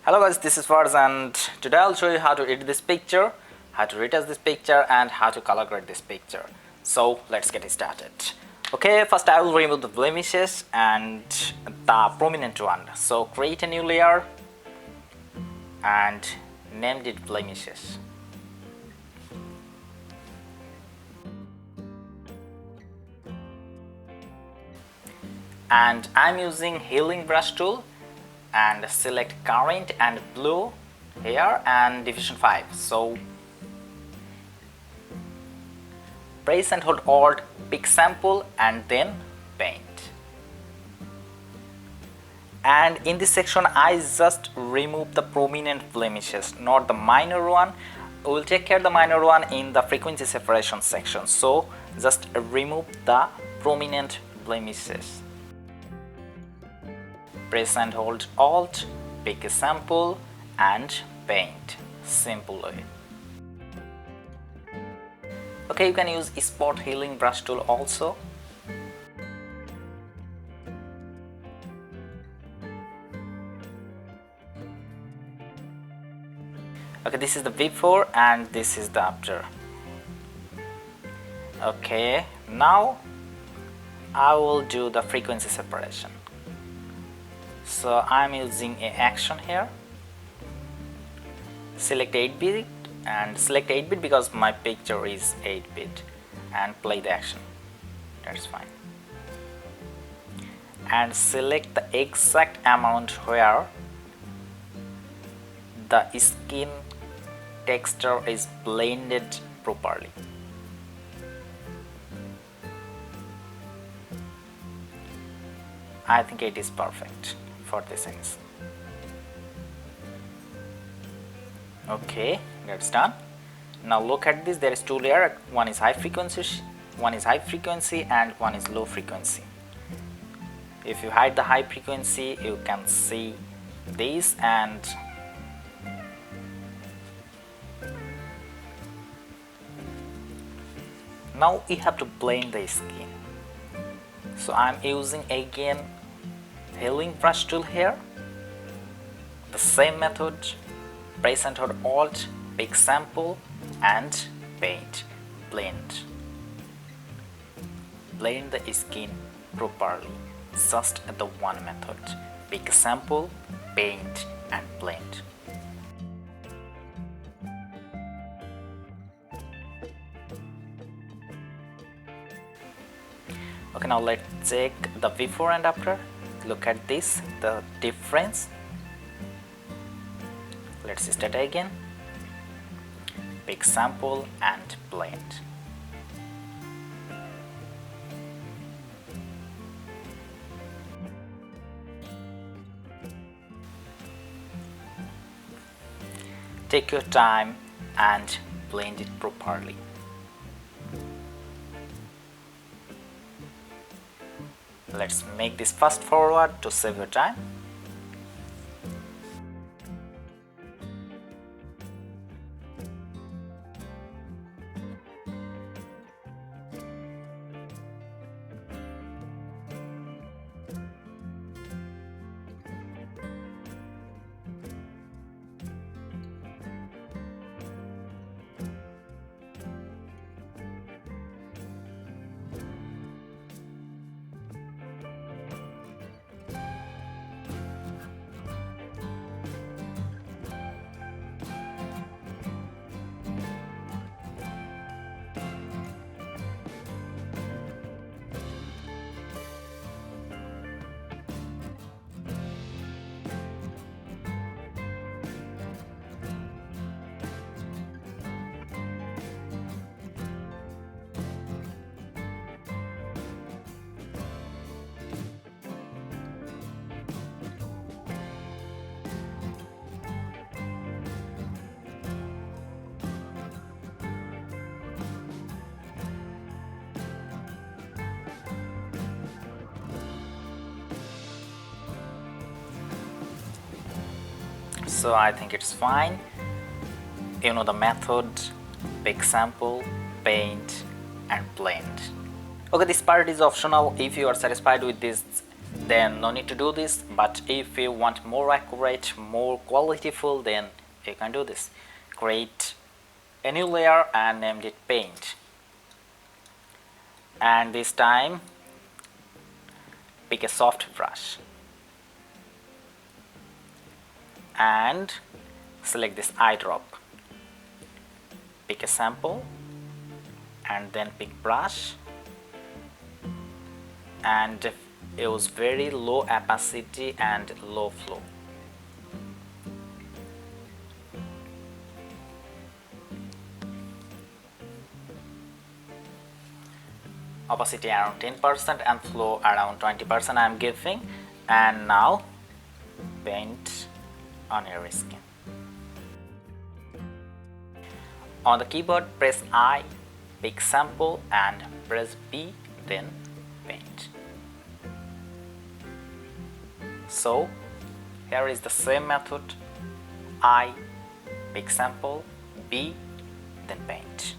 Hello guys, this is Farz and today I'll show you how to edit this picture, how to retouch this picture and how to color grade this picture. So let's get started. Okay, first I will remove the blemishes and the prominent one. So create a new layer and name it blemishes. And I'm using healing brush tool and select current and blue here and division 5. So press and hold Alt, pick sample and then paint. And in this section I just remove the prominent blemishes, not the minor one. We will take care of the minor one in the frequency separation section. So just remove the prominent blemishes. Press and hold Alt, pick a sample and paint. Simple way. Okay, you can use spot healing brush tool also. Okay, this is the before and this is the after. Okay, now I will do the frequency separation. So I'm using a action here. Select 8-bit and select 8-bit because my picture is 8-bit and play the action. That's fine. And select the exact amount where the skin texture is blended properly. I think it is perfect for this sense. Okay, that's done. Now look at this, there is two layers. One is high frequency and one is low frequency. If you hide the high frequency, you can see this, and now you have to blend the skin. So I'm using again healing brush tool here. The same method, press and hold Alt, pick sample and paint. Blend the skin properly. Just the one method. Pick a sample, paint and blend. Okay, now let's check the before and after. Look at this, the difference. Let's start again. Pick sample and blend. Take your time and blend it properly. Let's make this fast forward to save your time. So I think it's fine. The method, pick sample, paint and blend. Okay, this part is optional. If you are satisfied with this, then no need to do this, but if you want more accurate, more qualityful, then you can do this. Create a new layer and named it paint, and this time pick a soft brush and select this eye drop, pick a sample and then pick brush and use very low opacity and low flow. Opacity around 10% and flow around 20% I am giving, and now paint on your skin. On the keyboard press I, pick sample and press B, then paint. So here is the same method: I, pick sample, B, then paint.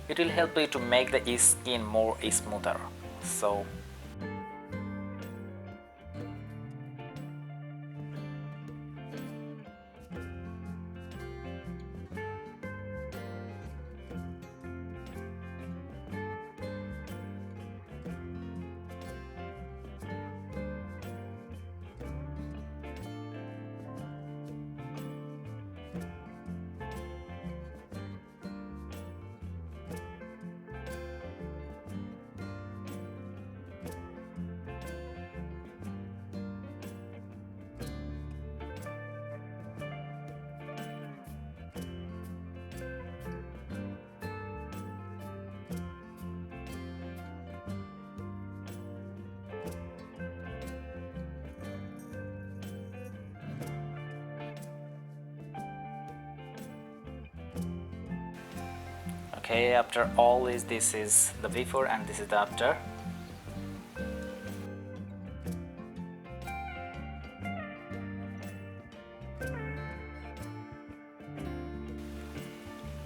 It will help you to make the skin more smoother. So okay, after all this is the before and this is the after.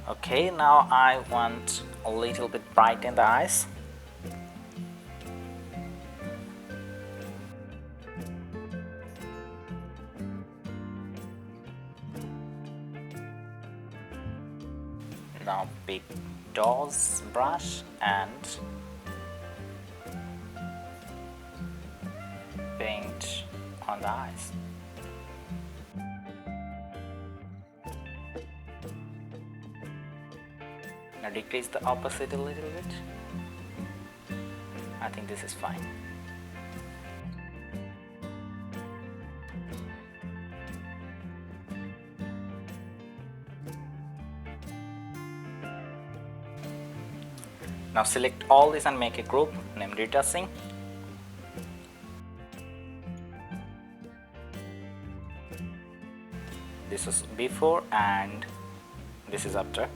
Okay, now I want a little bit bright in the eyes. Now pick Dawes brush and paint on the eyes. Now decrease the opacity a little bit. I think this is fine. Now select all this and make a group named retouching. This is before and this is after.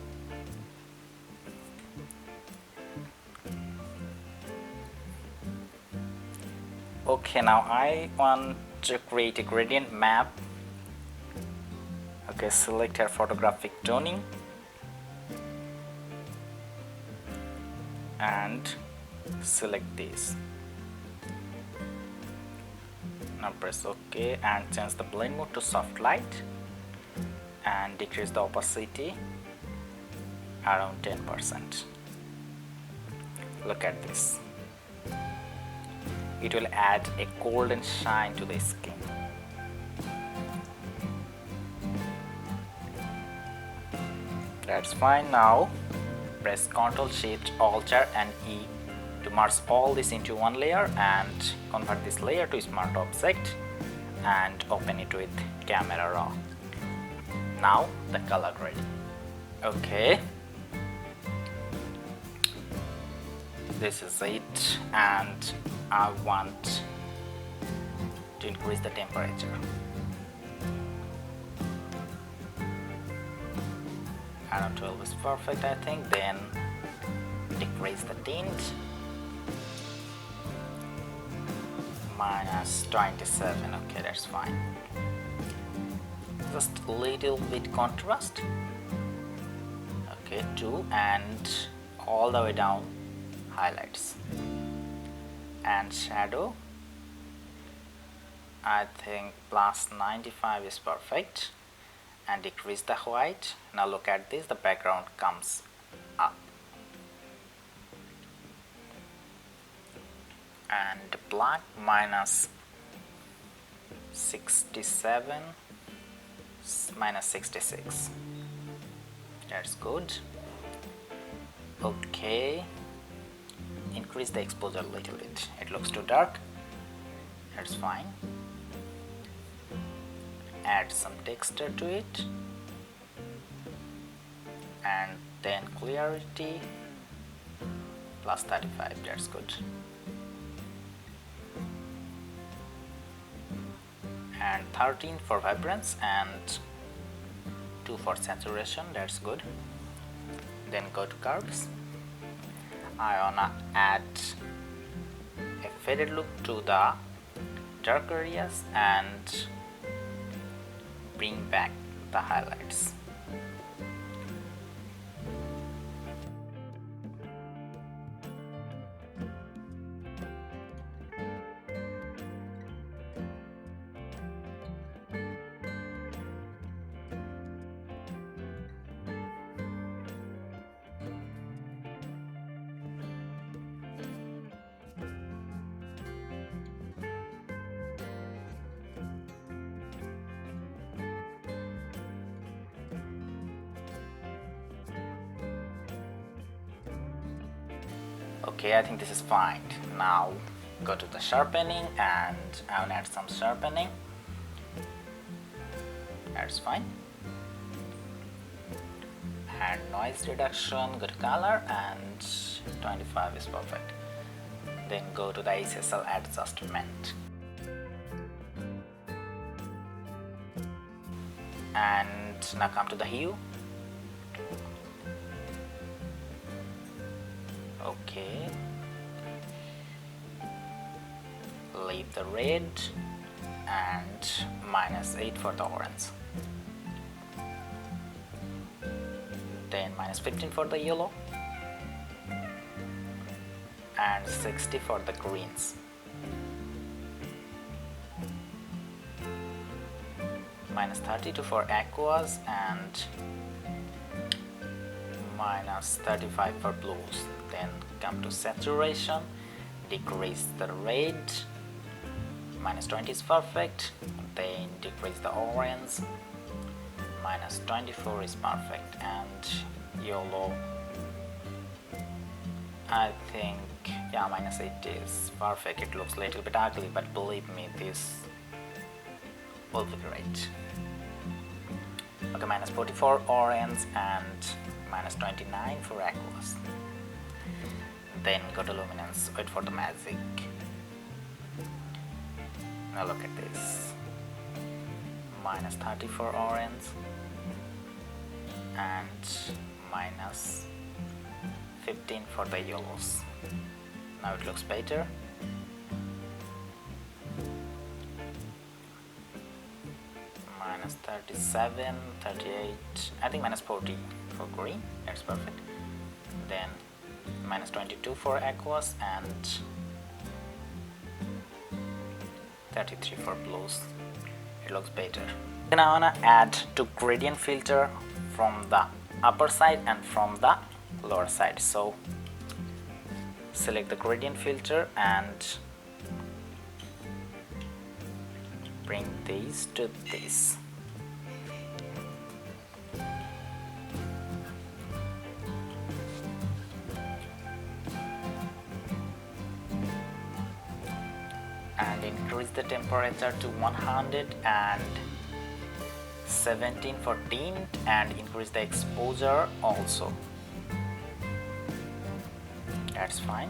Okay, now I want to create a gradient map. Okay, select here photographic toning and select this. Now press OK and change the blend mode to soft light and decrease the opacity around 10%. Look at this. It will add a golden shine to the skin. That's fine. Now press Ctrl Shift Alt and E to merge all this into one layer and convert this layer to smart object and open it with camera raw. Now the color grading. Okay, this is it, and I want to increase the temperature. Around 12 is perfect, I think. Then decrease the tint, -27. Okay, that's fine. Just a little bit contrast. Okay, 2, and all the way down highlights. And shadow, I think +95 is perfect. And decrease the white. Now look at this, the background comes up. And black -67, -66. That's good. Okay, increase the exposure a little bit. It looks too dark. That's fine. Add some texture to it, and then clarity +35. That's good. And 13 for vibrance and 2 for saturation. That's good. Then go to curves. I wanna add a faded look to the dark areas and bring back the highlights. Okay, I think this is fine. Now go to the sharpening and I'll add some sharpening. That's fine. And noise reduction, go to color, and 25 is perfect. Then go to the SSL adjustment. And now come to the hue. Okay, leave the red and -8 for the orange. Then -15 for the yellow and 60 for the greens. -32 for aquas and -35 for blues. Then come to saturation, decrease the red, -20 is perfect. Then decrease the orange, -24 is perfect. And yellow, I think, yeah, -8 is perfect. It looks a little bit ugly, but believe me, this will be great. Okay, -44 orange and -29 for aquas. Then go to luminance, wait for the magic. Now look at this. -30 for orange and -15 for the yellows. Now it looks better. -37, 38, I think -40 for green. That's perfect. Then -22 for aquas and 33 for blues. It looks better. Then I wanna add 2 gradient filter from the upper side and from the lower side. So select the gradient filter and bring these to this. And increase the temperature to 117 for tint and increase the exposure also. That's fine.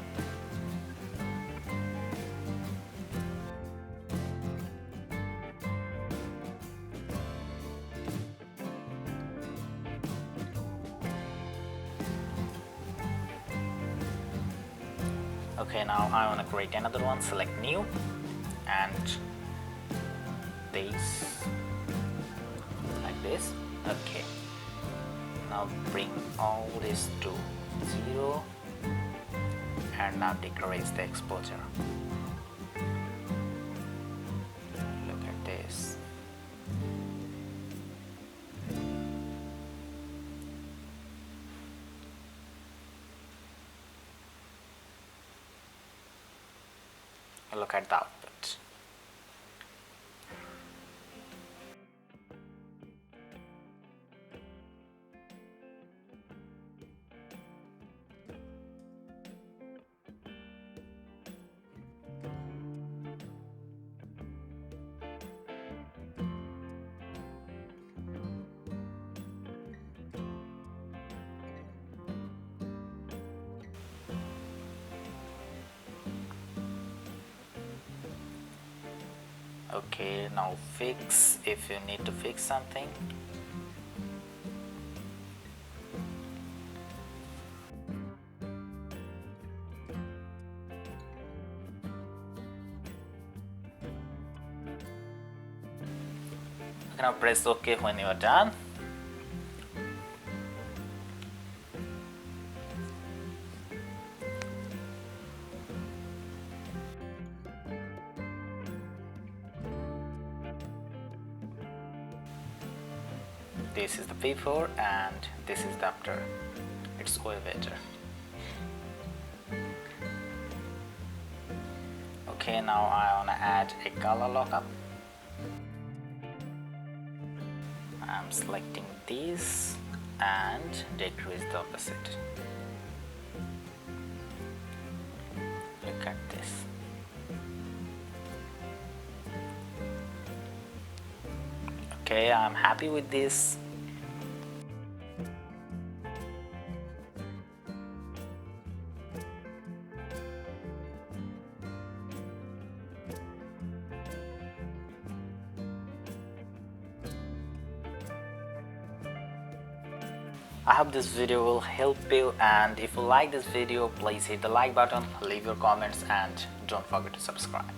Okay, now I want to create another one. Select new and this like this. Okay, now bring all this to 0 and now decrease the exposure. Look at this. Look at the output. Okay, now fix if you need to fix something. Now press OK when you are done. This is the before and this is the after. It's way better. Okay, now I want to add a color lockup. I'm selecting this and decrease the opacity. Look at this. Okay, I'm happy with this. I hope this video will help you, and if you like this video, please hit the like button, leave your comments and don't forget to subscribe.